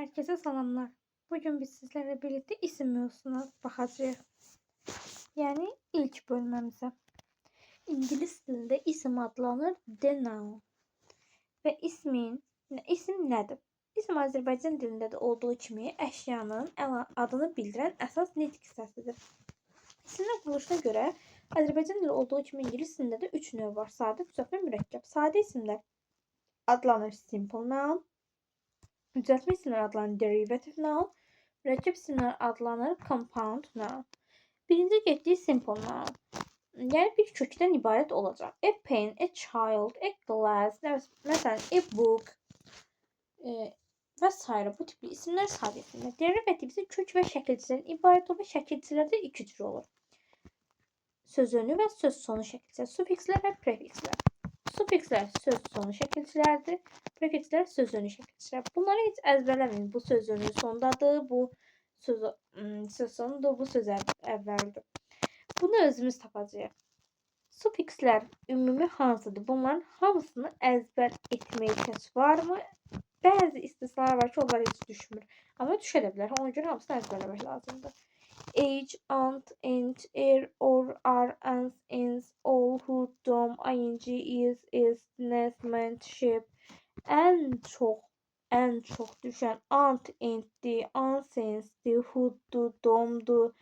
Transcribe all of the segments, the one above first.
Herkese selamlar. Bugün biz sizlerle birlikte isim mevzusuna bakacağız. Yani ilk bölmemize. İngiliz dilinde isim adlanır the noun. Ve isim nedir? İsim Azərbaycan dilində də olduğu kimi əşyanın adını bildirən əsas nitq hissəsidir. İsimlər quruluşuna görə Azərbaycan dilində olduğu kimi İngilis dilində də 3 növ var: sadə, müzəffər, mürəkkəb. Sadə isimlər adlanır simple noun. Düzeltme isimler adlanır derivative noun. Mürekkep isimler adlanır compound noun. Birinci getdiyi simple noun. Yani bir kökdən ibarət olacaq. A pen, a child, a glass, mesela a book və s. Bu tipli isimlər sadə isimlər. Derivative isə kök və şəkilçilərdən ibarət olur və şəkilçilərdə iki cür olur. Söz önü və söz sonu şəkilçilər, sufikslər və prefikslər. Sufikslər söz sonu şəkilçilərdir. Prefikslər söz önü şəkilçilər. Bunları heç əzbərləməyin. Bu söz önü sondadır, bu söz sonudur, bu söz əvvəldir. Bunu özümüz tapacağıq. Sufikslər ümumi hansıdır? Bunların hamısını əzbər etməyə ehtiyac varmı? Bəzi istisnalar var ki, onlar heç düşmür. Amma düşə də bilər. Ona görə hamısını əzbərləmək lazımdır. Age, ant, ent, or, are, ans, ens, all, who, dom, ing, is, nes, ment, ship. En çok düşen ant, ent'di, ansens'di, who'du, domdu,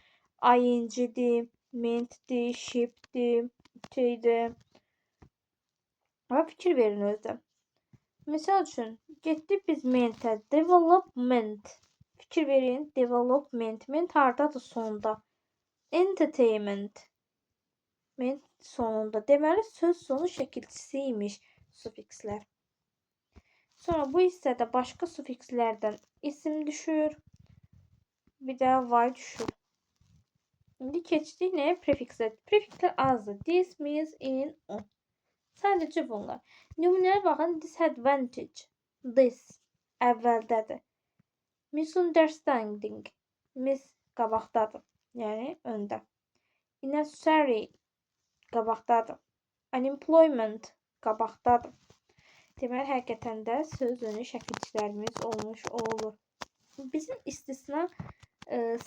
ing'di, ment'di, ship'di, şeydi. Ama fikir verin özde. Misal üçün, getdik biz ment'e, development. Fikir verin, development. Ment hardadır? Sonda. Entertainment. Ment sonunda. Deməli, söz sonu şəkilçisiymiş sufikslər. Sonra bu hissədə başqa sufikslərdən isim düşür. Bir də y düşür. İndi keçdik nəyə? Prefikslər. Prefikslər azdır. This, mis, in, on. Sadəcə bunlar. Nümunələrə baxın. Disadvantage. This əvvəldədir. Misunderstanding. Mis qabaqdadır. Yəni öndə. Unnecessary qabaqdadır. Unemployment qabaqdadır. Deməli, həqiqətən də söz önü şəkilçilərimiz olmuş olur. Bizim istisna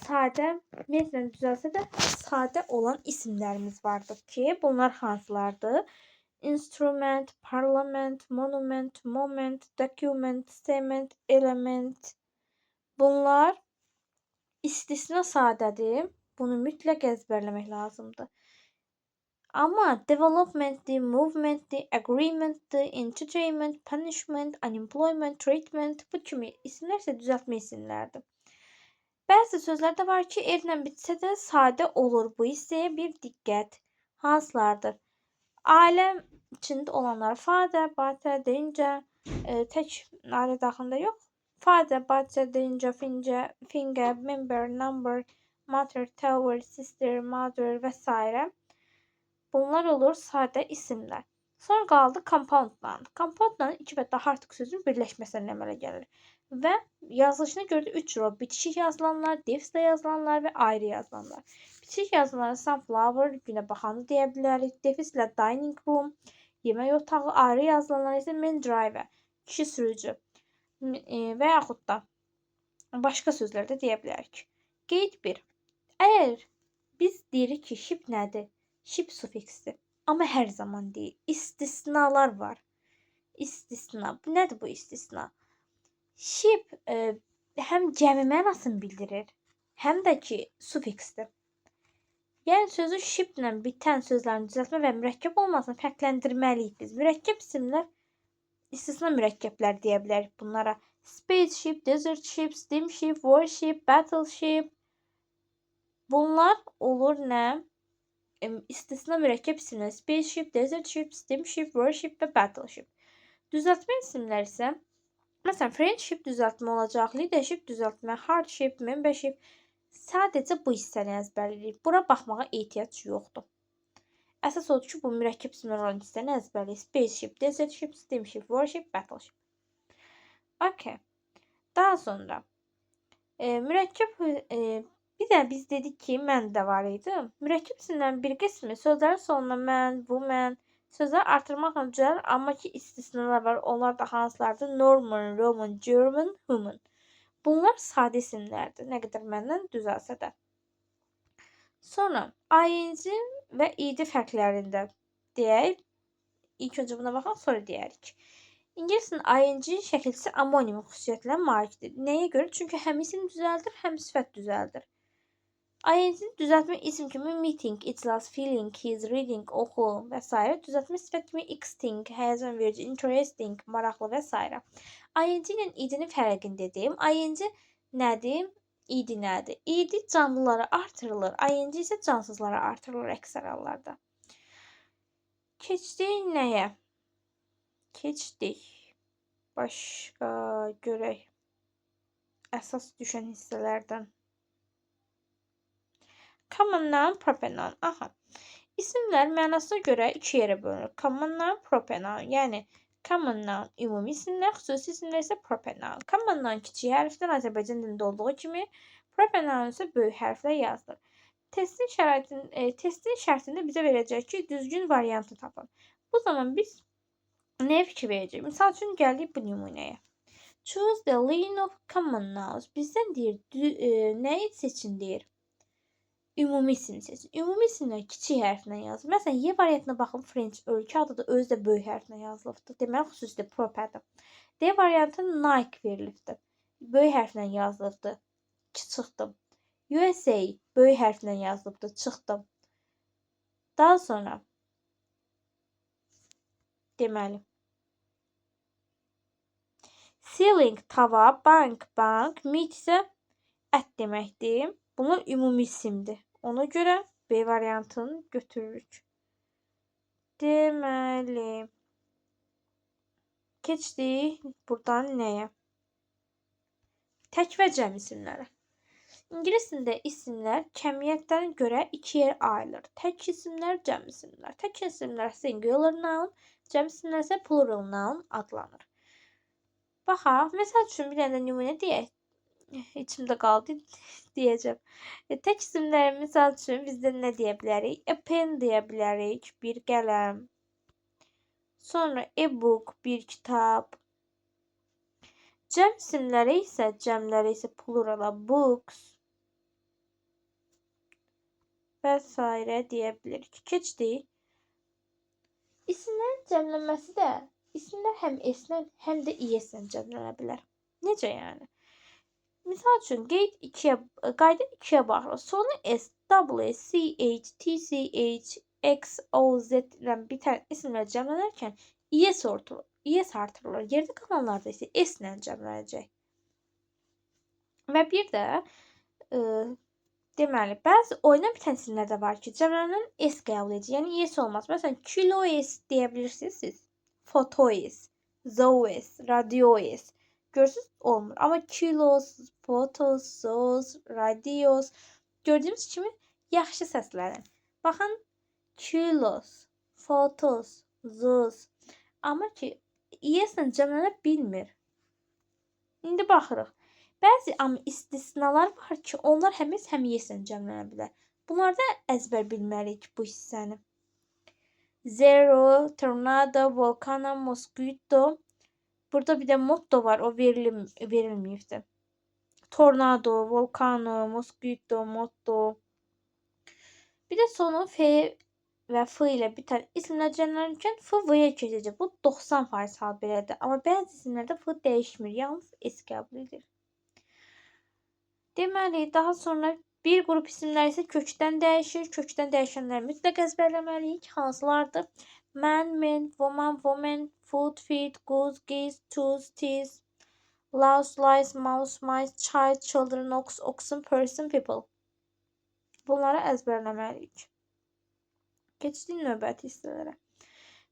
sadə, ümumiyyətlə düzəlsə də sadə olan isimlərimiz vardır ki, bunlar hansılardır? Instrument, parliament, monument, moment, document, cement, element. Bunlar istisna sadədir. Bunu mütləq əzbərləmək lazımdır. Amma development'di, movement'di, agreement'di, entertainment, punishment, unemployment, treatment bu kimi isimlər isə düzəltmə isimlərdir. Bəzi sözlərdə var ki, erlə bitsə də sadə olur. Bu hissəyə bir diqqət. Hansılardır? Ailə içində olanlar father, mother deyincə tək ailə daxilində yox. Father, mother deyincə finger, member, number, mother, tower, sister, mother və s. Bunlar olur sadə isimlər. Sonra qaldı compound-dan. Compound-dan iki və daha artıq sözün birləşməsindən əmələ gəlir. Və yazılışına görə də 3 cür olur. Bitişik yazılanlar, defislə yazılanlar və ayrı yazılanlar. Bitişik yazılanlara sunflower, günə baxanı deyə bilərik. Defislə dining room, yemək otağı, ayrı yazılanlar isə main driver, kişi sürücü və yaxud da başqa sözlər də deyə bilərik. Qeyd 1. Əgər biz deyirik ki, ship nədir? Ship sufiksdir. Amma hər zaman deyil. İstisnalar var. İstisna. Nədir bu istisna? Ship həm gəmi mənasını bildirir, həm də ki sufiksdir. Yəni sözü ship ilə bitən sözlərin düzəltmə və mürəkkəb olmasını fərqləndirməliyik biz. Mürəkkəb isimlər istisna mürəkkəblər deyə bilərik bunlara. Spaceship, desert ship, steamship, warship, battleship. Bunlar olur nə? İstisna mürəkkəb isimlər spaceship, desert ship, steamship, warship və battleship. Düzəltmə isimlər isə məsələn friendship düzəltmə olacaq, leadership düzəltmə, hardship, membership. Sadəcə bu hissəni əzbərləyirik. Bura baxmağa ehtiyac yoxdur. Əsas odur ki, bu mürəkkəb isimlər olan hissəni əzbərləyirik. Spaceship, desert ship, steamship, warship, battleship. Okay. Daha sonra mürəkkəb bir də biz dedik ki, mən də var idi. Mürəkkəb isimlərin bir qismi sözlərin sonuna mən, woman, sözləri artırmaqla düzəlir, amma ki istisnalar var. Onlar da hansılardır? Norman, Roman, German, human. Bunlar sadə isimlərdir, nə qədər məndən düzəlsə də. Sonra ing və id fərqlərində deyək. İlk öncə buna baxaq, sonra deyərik. İngilis dilinin ing şəkilçisi amonim xüsusiyyətlə malikdir. Nəyə görə? Çünki həm isim düzəldir, həm sifət düzəldir. ING düzəltmə isim kimi meeting, iclas, feeling, his, reading, oxu və s. Düzəltmə sifət kimi exciting, həyəcan verici, interesting, maraqlı və s. ING ilə id-nin fərqini dedim. ING nədir? İd nədir? İd canlılara artırılır. ING isə cansızlara artırılır əksər hallarda. Keçdik nəyə? Keçdik. Başqa görək. Əsas düşən hissələrdən. Common noun, proper noun. Aha. İsimlər mənasına görə iki yerə bölünür. Common noun, proper noun. Yəni common noun ümumi isimlər, xüsusi isimlər isə proper noun. Common noun kiçik hərfdən Azərbaycan dilində olduğu kimi, proper noun isə böyük hərflə yazılır. Testin şərtində bizə verəcək ki, düzgün variantı tapın. Bu zaman biz nəyə fikir verəcəyik? Misal üçün gəldik bu nümunəyə. Choose the line of common nouns. Bizdən deyir, nəyi seçin deyir? Ümumi isim seçin. Ümumi isimlər kiçik hərflə yazılır. Məsələn, Y variantına baxın, French ölkə adı da özü də böyük hərflə yazılıbdır. Deməli, xüsusidir, properdir. D variantı Nike verilibdir. Böyük hərflə yazılıbdır. Çıxdım. USA böyük hərflə yazılıbdır. Çıxdım. Daha sonra deməli ceiling tava, bank, meat isə ət deməkdir. Bunlar ümumi isimdir. Ona görə B variantını götürürük. Deməli, keçdik buradan nəyə? Tək və cəm isimlərə. İngilis dilində isimlər kəmiyyətdən görə iki yerə ayrılır. Tək isimlər, cəm isimlər. Tək isimlər singular noun, cəm isimlər isə plural noun adlanır. Baxaq, məsəl üçün bir dənə nümunə deyək. İçimdə qaldı deyəcəm. Tək isimlər misal üçün bizdə nə deyə bilərik? A pen deyə bilərik, bir qələm. Sonra e-book, bir kitab. Cəm isimləri isə plurala books və s. deyə bilirik. Keçdik. İsimlərin cəmlənməsi də isimlər həm s-lə, həm də is-lə cəmlənə bilər. Necə yəni? Misal üçün qayda ikiyə baxırıq. Sonu S, W, C, H, T, C, H, X, O, Z ilə bitən isimlər cəmlənərkən is artırılır. Yerdə qalanlarda isə S ilə cəmlənəcək. Və bir də deməli, bəzi oyuna bitən isimlər də var ki, cəmlənən S qəbul edir. Yəni S olmaz. Məsələn, kilo S deyə bilirsiniz siz. Foto S, zoes, radio S. Görürsünüz, olmur. Amma kilos, fotos, zoos, radios gördüyümüz kimi yaxşı səslərin. Baxın, kilos, fotos, zoos. Amma ki, is-lə cəmlənə bilmir. İndi baxırıq. Bəzi istisnalar var ki, onlar həm is-lə cəmlənə bilər. Bunlarda əzbər bilməliyik bu hissəni. Zero, tornado, volcano, mosquito. Burada bir də motto var, o verilməyibdir. Tornado, volcano, mosquito, motto. Bir də sonu F və F ilə bitən isimlər cəmlənərkən F V-yə keçəcək. Bu 90% hal belədir. Amma bəzi isimlərdə F dəyişmir, yalnız S qəbul edir. Deməli, daha sonra bir qrup isimlər isə kökdən dəyişir. Kökdən dəyişənləri mütləq əzbərləməliyik. Hansılardır? Man, men, woman, woman, food, feed, goose, geese, choose, tease, louse, lice, mouse, mice, child, children, ox, oxen, person, people. Bunları əzbərləməliyik. Keçdik növbəti hissələrə.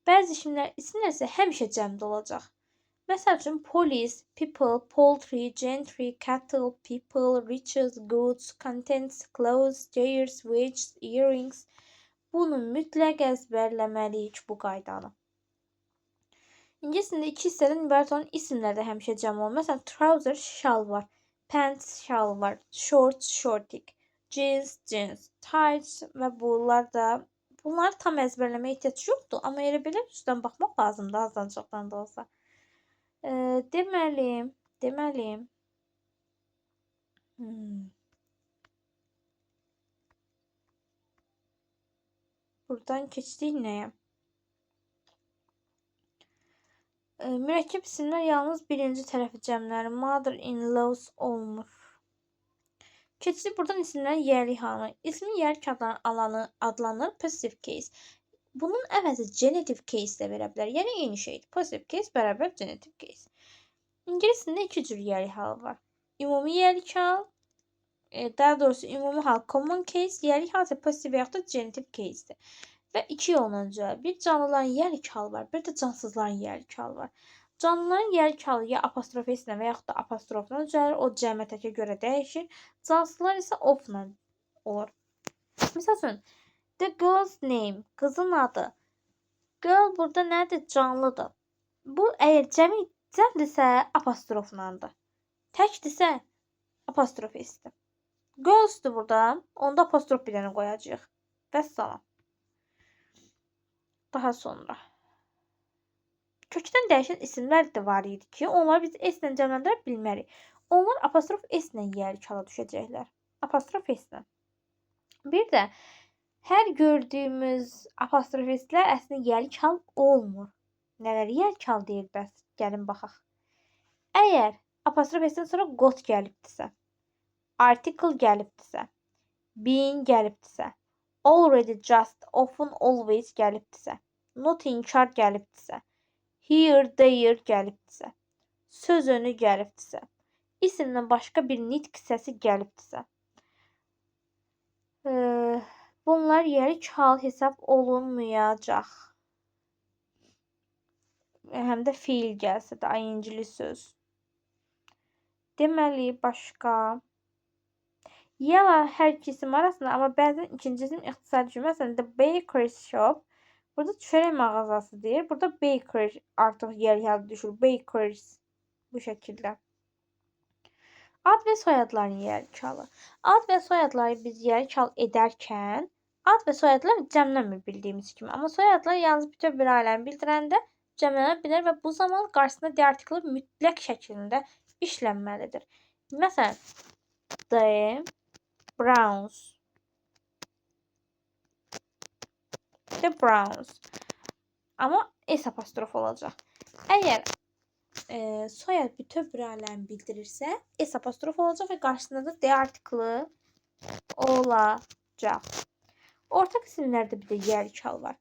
Bəzi isimlər isə həmişə cəmdə olacaq. Məsəl üçün, police, people, poultry, gentry, cattle, people, riches, goods, contents, clothes, chairs, wages, earrings. Bunu mütləq əzbərləməliyik bu qaydanı. İngilis dilində iki hissədən ibarət olan isimlər də həmişə cəm olur. Məsələn, trouser, şalvar, pants, şalvar, shorts, shortik, jeans, jeans, tights və bunları tam əzbərləməyə ehtiyac yoxdur. Amma elə belə üstdən baxmaq lazımdır, azdan çoxdan da olsa. Deməli, Buradan keçdik nəyə? Mürəkkəb isimlər yalnız birinci tərəfi cəmləri mother-in-laws olmur. Keçdik buradan isimlərin yerlik halına. İsmin yerlik alanı adlanır passive case. Bunun əvəzi genitive case də verə bilər. Yəni eyni şeydir. Passive case bərabər genitive case. İngilis dilində iki cür yerlik hal var. Ümumi yerlik hal, daha doğrusu ümumi hal common case, yerlik hal isə passive və yaxud da genitive casedir. Və iki yolla cavab. Bir canlıların yerlik halı var, bir də cansızların yerlik halı var. Canlıların yerlik halı ya apostrof s-lə və yaxud da apostrofla düzəlir, o cəmə təkə görə dəyişir. Cansızlar isə of-la olur. Məsəl üçün, the girl's name, qızın adı. Girl burada nədir? Canlıdır. Bu əgər cəmdirsə apostroflandır. Təkdirsə apostrof s-dir. Girls'dur burada, onda apostrof bir dənə qoyacağıq. Vəssalam. Daha sonra. Kökdən dəyişən isimlər də var idi ki, onları biz s-lə cəmləndirə bilmərik. Onlar apostrof s-lə yerlik hala düşəcəklər. Apostrof s-lə. Bir də hər gördüyümüz apostrof s-lər əslində yerlik hal olmur. Nələri yerlik hal deyir bəs? Gəlin baxaq. Əgər apostrof s-dən sonra got gəlibdirsə, article gəlibdirsə, being gəlibdirsə, already, just, often, always gəlibdirsə, not inkar gəlibdirsə, here, there gəlibdirsə, söz önü gəlibdirsə, isimdən başqa bir nitq səsi gəlibdirsə, bunlar yerlik hal hesab olunmayacaq. Həm də fiil gəlsə də ing-li söz. Deməli, başqa. Yala hər iki isim arasında, amma bəzən ikinci isim ixtisar düşür. Məsələn, the baker's shop. Burada çörək mağazası deyir. Burada baker artıq yerlik hal düşür. Bakers. Bu şəkildə. Ad və soyadların yerlik halı. Ad və soyadları biz yerlik hal edərkən, ad və soyadlar cəmlənmir bildiyimiz kimi. Amma soyadlar yalnız bütöv bir ailəni bildirəndə cəmlənə bilər və bu zaman qarşısında D artiklı mütləq şəklində işlənməlidir. Məsələn, the Browns. The Browns. Amma S apostrof olacaq. Əgər soyad bütöv bir ailəni bildirirsə, S apostrof olacaq və qarşısında da D artiklı olacaq. Ortaq isimlərdə bir də yerlik hal var.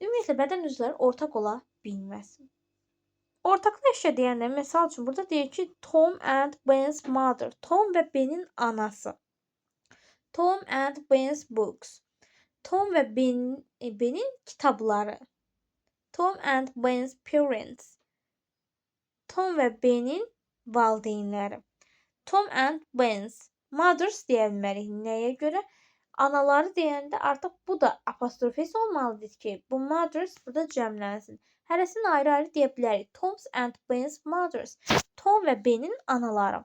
Ümumiyyətlə, bədən üzvləri ortaq ola bilməz. Ortaqlı əşya deyəndə, məsəl üçün, burada deyir ki, Tom and Ben's mother. Tom və Ben'in anası. Tom and Ben's books. Tom və Ben'in kitabları. Tom and Ben's parents. Tom və Ben'in valideynləri. Tom and Ben's mothers deyə bilmərik. Nəyə görə? Anaları deyəndə artıq bu da apostrof s olmalıdır ki, bu mothers burada cəmlənsin. Hərəsini ayrı-ayrı deyə bilərik. Tom's and Ben's mothers. Tom və Ben'in anaları.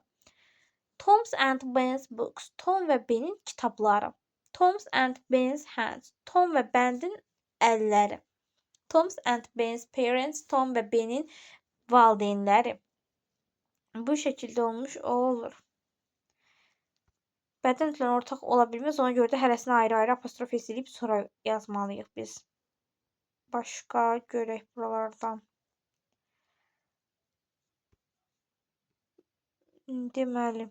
Tom's and Ben's books. Tom və Ben'in kitabları. Tom's and Ben's hands. Tom və Ben'in əlləri. Tom's and Ben's parents. Tom və Ben'in valideynləri. Bu şəkildə olmuş olur. Bədən üzvləri ortaq ola bilməz. Ona görə də hərəsini ayrı-ayrı apostrof s edib sonra yazmalıyıq biz. Başqa görək buralardan. Deməli.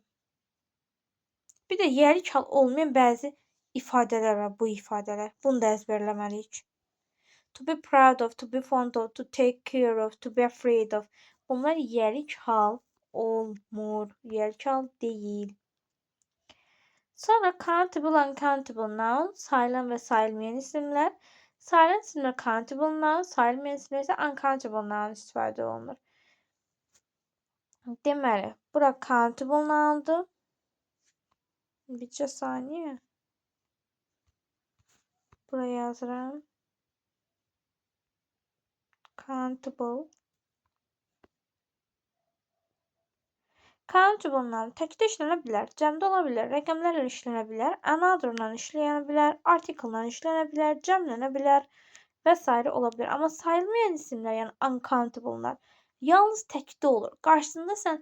Bir də yerlik hal olmayan bəzi ifadələr var. Bu ifadələr. Bunu da əzbərləməliyik. To be proud of, to be fond of, to take care of, to be afraid of. Bunlar yerlik hal olmur. Yerlik hal deyil. Sonra countable, uncountable noun, sayılan və sayılmayan isimlər. Sayılan isimlər countable noun, sayılmayan isimlər isə uncountable noun istifadə olunur. Deməli, bura countable noundur. Bircə saniyə. Buraya yazıram. Countable. Countable noun təkdə işlənə bilər, cəmdə ola bilər, rəqəmlərlə işlənə bilər, another'la işlənə bilər, article-la işlənə bilər, cəmlənə bilər və s. ola bilər. Amma sayılmayan isimlər, yəni uncountable-lar yalnız təkdə olur. Qarşısında sən,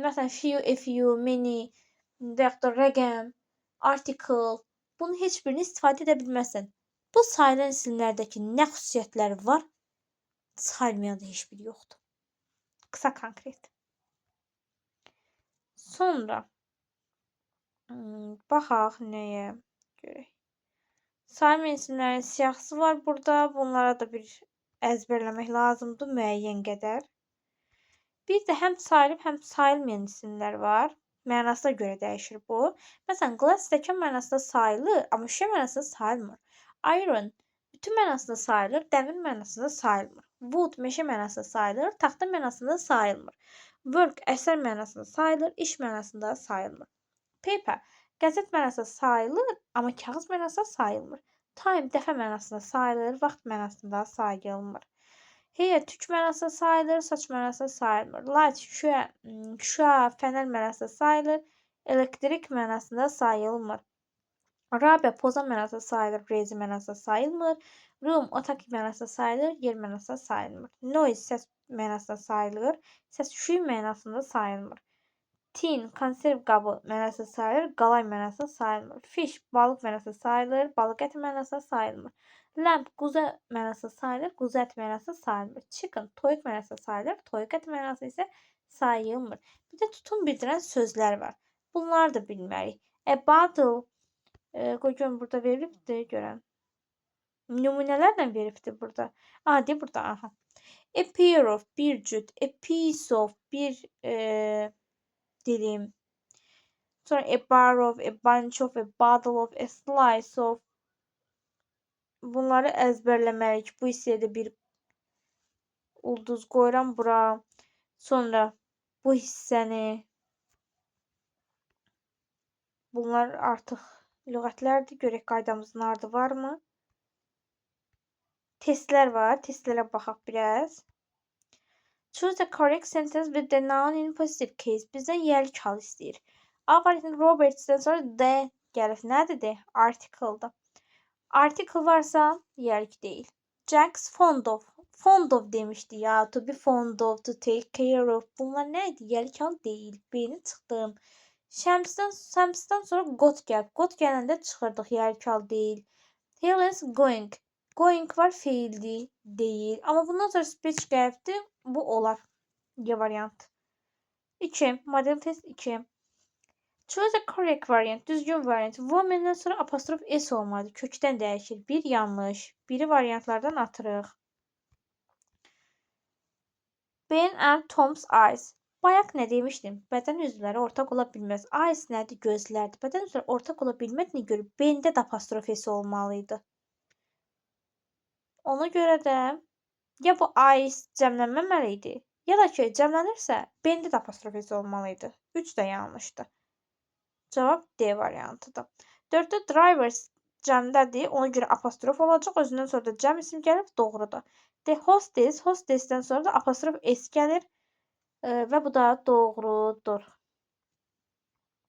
məsələn, few, a few, many, və yaxud da rəqəm, article, bunun heç birini istifadə edə bilməzsən. Bu sayılan isimlərdəki nə xüsusiyyətləri var? Sayılmayan da heç biri yoxdur. Qısa konkret. Sonra baxaq nəyə görək. Sayılmayan isimlərin siyahısı var burada. Bunlara da bir əzbərləmək lazımdır müəyyən qədər. Bir də həm sayılıb, həm sayılmayan isimlər var. Mənasına görə dəyişir bu. Məsələn, glass stəkan mənasında sayılır, amma şüşə mənasında sayılmır. Iron bütün mənasında sayılır, dəmir mənasında sayılmır. Wood meşə mənasında sayılır, taxta mənasında sayılmır. Work əsər mənasında sayılır, iş mənasında sayılmır. Paper qəzet mənasında sayılır, amma kağız mənasında sayılmır. Time dəfə mənasında sayılır, vaxt mənasında sayılmır. Hair tük mənasında sayılır, saç mənasında sayılmır. Light şüşə, fənər mənasında sayılır, elektrik mənasında sayılmır. Rabia poza mənasında sayılır, rezi mənasında sayılmır. Room otaq mənasında sayılır, yer mənasında sayılmır. Noise səs mənasında sayılır, səs küçüyü mənasında sayılmır. Tin konserv qabı mənasında sayılır, qalay mənasında sayılmır. Fish balıq mənasında sayılır, balıq əti mənasında sayılmır. Lamb quzu mənasında sayılır, quzu əti mənasında sayılmır. Chicken toyuq mənasında sayılır, toyuq əti mənasında isə sayılmır. Bir də tutum bildirən sözlər var. Bunları da bilməliyik. A bottle qoy görüm burada verilibdir görən. Nümunələrlə veribdir burada. Deyir burada, aha. A pair of bir cüt, a piece of bir dilim. Sonra a bar of, a bunch of, a bottle of, a slice of. Bunları əzbərləməliyik. Bu hissəyə də bir ulduz qoyuram bura. Sonra bu hissəni. Bunlar artıq lüğətlərdir. Görək qaydamızın ardı varmı? Testlər var. Testlərə baxaq biraz. Choose the correct sentence with the noun in positive case. Bizdən yəlik hal istəyir. A variantı Roberts'dən sonra D gəlir. Nədir? Article-da. Article varsa yəlik deyil. Jack's fond of. Fond of demişdi ya. To be fond of, to take care of. Bunlar nə idi? Yəlik hal deyil. B-ni çıxdım. Şəmsdən sonra got gəl. Got gələndə çıxırdıq. Yəlik hal deyil. Helen's going. Going var feildi deyil. Amma bundan sonra speech gəlibdi. Bu olar. Y variant. 2. Model test 2. Choose a correct variant. Düzgün variant. Woman'dan sonra apostrof S olmalı. Kökdən dəyişir. Bir yanlış. Biri variantlardan atırıq. Ben and Tom's eyes. Bayaq nə demişdim? Bədən üzvləri ortaq ola bilməz. Eyes nədir? Gözlərdir. Bədən üzvləri ortaq ola bilmədiyinə görə Ben'də də apostrof S olmalıydı. Ona görə də ya bu eyes cəmlənməməli idi, ya da ki, cəmlənirsə, Ben'də də apostrof S olmalıydı. 3 də yanlışdır. Cavab D variantıdır. 4-də drivers cəmdədir, ona görə apostrof olacaq. Özündən sonra da cəm isim gəlib, doğrudur. D hostess, hostessdən sonra da apostrof S gəlir və bu da doğrudur.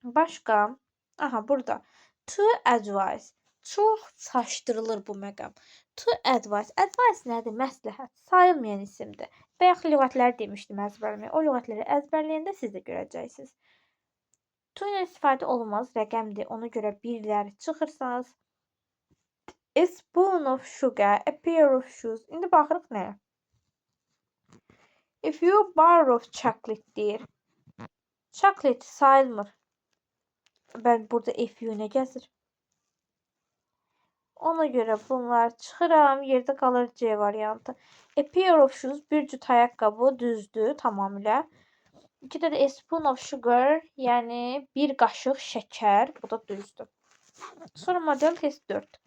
Başqa? Aha, burada. To advise. Çox çaşdırılır bu məqam. To advise. Advice nədir? Məsləhət. Sayılmayan isimdir. Bayaq lüğətləri demişdim əzbərləməyə. O lüğətləri əzbərləyəndə siz də görəcəksiniz. To ilə istifadə olunmaz rəqəmdir. Ona görə birləri çıxırsanız. A spoon of sugar, a pair of shoes. İndi baxırıq nəyə? A few bar of chocolate deyir. Chocolate sayılmır. Ben burada F-U nə gəzir? Ona görə bunlar çıxıram. Yerdə qalır C variantı. A pair of shoes bir cüt ayaqqabı düzdür tamamilə. 2-də də a spoon of sugar, yəni bir qaşıq şəkər. Bu da düzdür. Sonra model test 4.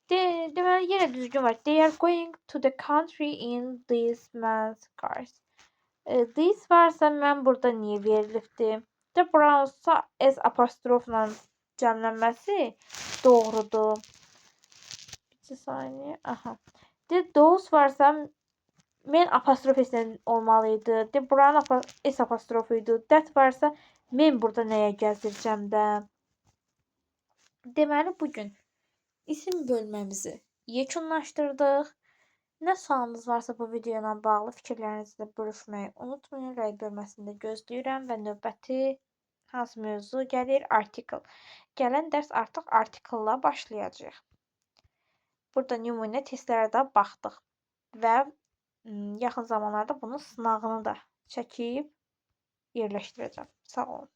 Deməli yenə düzgün var. They are going to the country in this man's cars. This varsa mən burada niyə verilibdir? The Brownsa S apostrofla cəmlənməsi doğrudur. Bir saniyə. Aha. The those varsa men apostrof S olmalıydı. The Brown S apostrofuydu. That varsa men burada nəyə gəzdirəcəm də? Deməli bugün isim bölməmizi yekunlaşdırdıq. Nə sualınız varsa bu video ilə bağlı fikirlərinizi də bölüşməyi unutmayın. Rəy bölməsində gözləyirəm və növbəti hansı mövzu gəlir? Article. Gələn dərs artıq article-la başlayacağıq. Burada nümunə testlərə də baxdıq və yaxın zamanlarda bunun sınağını da çəkib yerləşdirəcəm. Sağ olun.